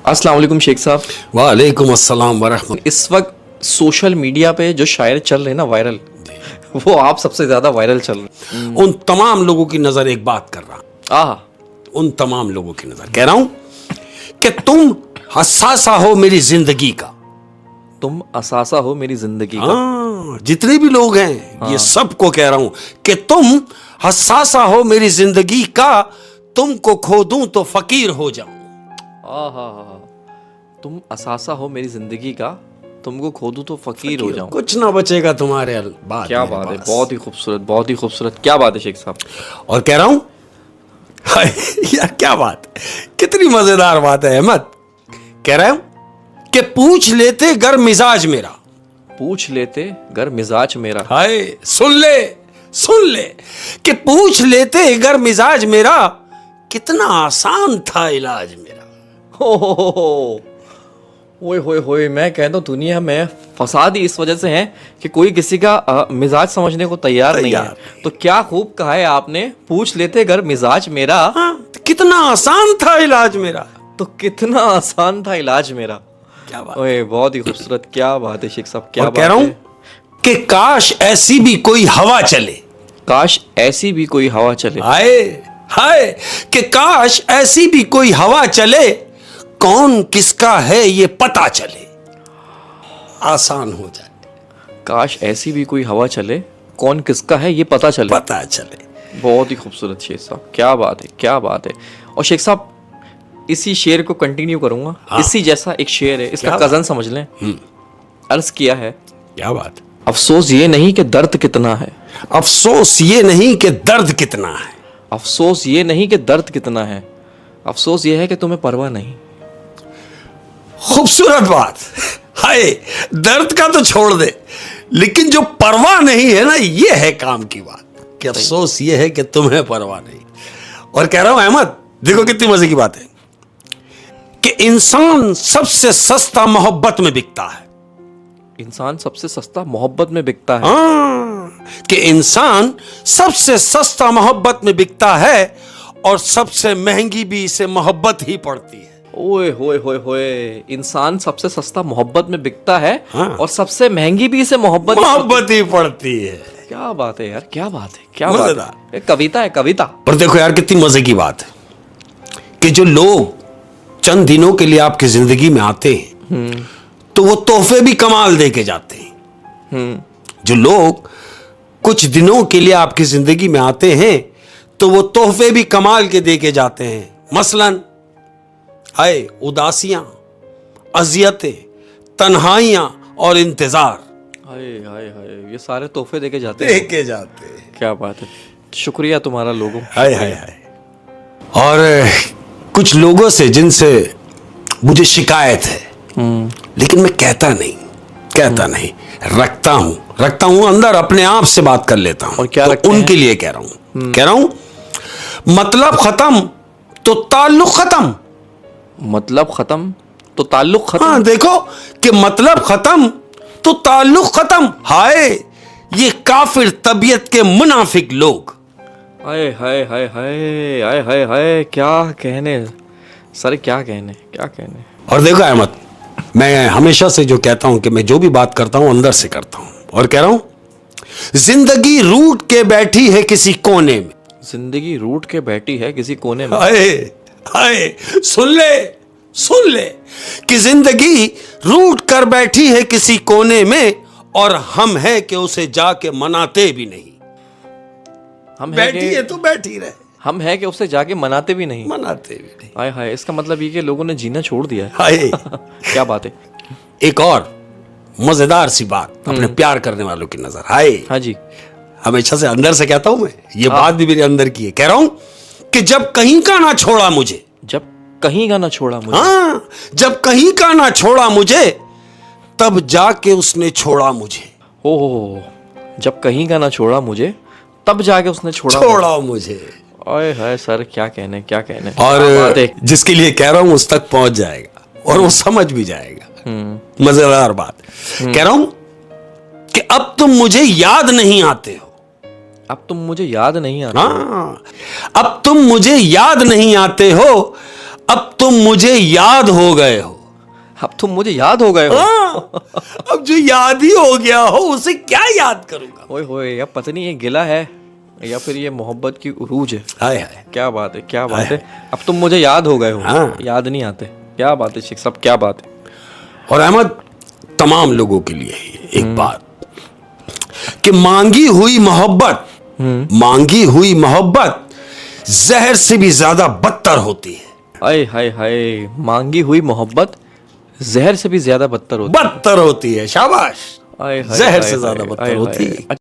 अस्सलाम वालेकुम शेख साहब। वालेकुम अस्सलाम वरहमतुल्लाह। इस वक्त सोशल मीडिया पे जो शायर चल रहे हैं ना वायरल, वो आप सबसे ज्यादा वायरल चल रहे हैं। उन तमाम लोगों की नजर एक बात कर रहा हूं, आह, उन तमाम लोगों की नजर कह रहा हूं कि तुम हसासा हो मेरी जिंदगी का। तुम असासा हो मेरी जिंदगी का। हाँ, जितने भी लोग हैं ये सबको कह रहा हूं कि तुम हसासा हो मेरी जिंदगी का, तुमको खो दूं तो फकीर हो जाऊं। तुम असासा हो मेरी जिंदगी का, तुमको खो दूं तो फकीर हो जाऊं। कुछ ना बचेगा तुम्हारे बाद। क्या बात है, बहुत ही खूबसूरत, बहुत ही खूबसूरत। क्या बात है शेख साहब। और कह रहा हूं हाय, यार क्या बात, कितनी मजेदार बात है अहमद। कह रहा हूं कि पूछ लेते गर मिजाज मेरा। पूछ लेते गर मिजाज मेरा। हाय, सुन ले कि पूछ लेते गर मिजाज मेरा, कितना आसान था इलाज मेरा। हो, ओए होए होए, मैं कहता हूँ दुनिया में फसाद ही इस वजह से है कि कोई किसी का मिजाज समझने को तैयार नहीं है। तो क्या खूब कहा है आपने, पूछ लेते गर मिजाज मेरा। हाँ, कितना आसान था इलाज मेरा। तो कितना आसान था इलाज मेरा। क्या बात, ओए बहुत ही खूबसूरत। क्या बात है शेख साहब, क्या और बात कह रहा हूं है। कि काश ऐसी भी कोई हवा चले। काश ऐसी भी कोई हवा चले। हाय हाय, कि काश ऐसी भी कोई हवा चले, कौन किसका है ये पता चले। आसान हो जाए। काश ऐसी भी कोई हवा चले, कौन किसका है ये पता चले। पता चले। बहुत ही खूबसूरत शेख साहब, क्या बात है, क्या बात है। और शेख साहब इसी शेर को कंटिन्यू करूंगा। हाँ। इसी जैसा एक शेर है, इसका कजन समझ लें। अर्ज किया है, क्या बात। अफसोस ये नहीं कि दर्द कितना है। अफसोस ये नहीं कि दर्द कितना है। अफसोस ये नहीं कि दर्द कितना है, अफसोस ये है कि तुम्हें परवाह नहीं। खूबसूरत बात। हाय, दर्द का तो छोड़ दे, लेकिन जो परवाह नहीं है ना, ये है काम की बात। कि अफसोस ये है कि तुम्हें परवाह नहीं। और कह रहा हूं अहमद, देखो कितनी मजे की बात है कि इंसान सबसे सस्ता मोहब्बत में बिकता है। इंसान सबसे सस्ता मोहब्बत में बिकता है। हाँ, कि इंसान सबसे सस्ता मोहब्बत में बिकता है और सबसे महंगी भी इसे मोहब्बत ही पड़ती है। ओए होए होए होए, इंसान सबसे सस्ता मोहब्बत में बिकता है। हाँ। और सबसे महंगी भी इसे मोहब्बत ही पड़ती है। क्या बात है यार, क्या बात है, क्या बात मजेदार। है। कविता है, कविता। पर देखो यार कितनी मजे की बात है कि जो लोग चंद दिनों के लिए आपकी जिंदगी में आते हैं तो वो तोहफे भी कमाल दे के जाते हैं। जो लोग कुछ दिनों के लिए आपकी जिंदगी में आते हैं तो वो तोहफे भी कमाल के दे के जाते हैं। मसलन हाय, उदासियां, अजियतें, तन्हाइयां और इंतजार। हाय हाय हाय, ये सारे तोहफे देके जाते हैं। क्या बात है, शुक्रिया तुम्हारा लोगों। हाय हाय हाय। और कुछ लोगों से जिनसे मुझे शिकायत है, लेकिन मैं कहता नहीं, रखता हूं अंदर, अपने आप से बात कर लेता हूं। और क्या तो रखते उनके हैं? लिए कह रहा हूं मतलब खत्म तो ताल्लुक खत्म। मतलब खत्म तो ताल्लुक खत्म। हाँ, देखो कि मतलब खत्म तो ताल्लुक खत्म। हाय, ये काफिर तबीयत के मुनाफिक लोग। हाय हाय हाय हाय हाय हाय हाय, क्या कहने सर, क्या कहने। और देखो अहमद, मैं हमेशा से जो कहता हूं कि मैं जो भी बात करता हूं अंदर से करता हूं। और कह रहा हूं जिंदगी रूठ के बैठी है किसी कोने में। जिंदगी रूठ के बैठी है किसी कोने में। हाय हाय, सुन ले कि जिंदगी रूठ कर बैठी है किसी कोने में, और हम है कि उसे जाके मनाते भी नहीं। हम बैठी है तो बैठी रहे, हम है कि उसे जाके मनाते भी नहीं। हाय हाय, इसका मतलब ये कि लोगों ने जीना छोड़ दिया है। हाय। क्या बात है। एक और मजेदार सी बात अपने प्यार करने वालों की नजर। हाय, हाँ जी, हमेशा से अंदर से कहता हूं मैं, ये बात भी मेरे अंदर की है। कह रहा हूं कि जब कहीं का ना छोड़ा मुझे। जब कहीं का ना छोड़ा मुझे। हाँ, जब कहीं का ना छोड़ा मुझे, तब जाके उसने छोड़ा मुझे। हो, जब कहीं का ना छोड़ा मुझे, तब जाके उसने छोड़ा मुझे। ओए हाय सर, क्या कहने। और जिसके लिए कह रहा हूं उस तक पहुंच जाएगा और वो समझ भी जाएगा। मजेदार बात। कह रहा हूं कि अब तुम मुझे याद नहीं आते हो। अब तुम मुझे याद नहीं आते। हाँ, अब तुम मुझे याद नहीं आते हो, अब तुम मुझे याद हो गए हो। अब तुम मुझे याद हो गए हो। हाँ, अब जो याद ही हो गया हो उसे क्या याद करूंगा। ओए होए, अब पता नहीं ये गिला है या फिर ये मोहब्बत की उरूज है। हाय हाय। क्या बात है, क्या बात है। अब तुम मुझे याद हो गए हो। हाँ। याद नहीं आते। क्या बात है शेख साहब, क्या बात है। और अहमद, तमाम लोगों के लिए एक बात कि मांगी हुई मोहब्बत जहर से भी ज्यादा बदतर होती है। आय हाय हाय, मांगी हुई मोहब्बत जहर से भी ज्यादा बदतर होती बदतर होती है। शाबाश। है। आय हाय जहर हाय से ज्यादा हाय, बदतर आय होती हाय। है।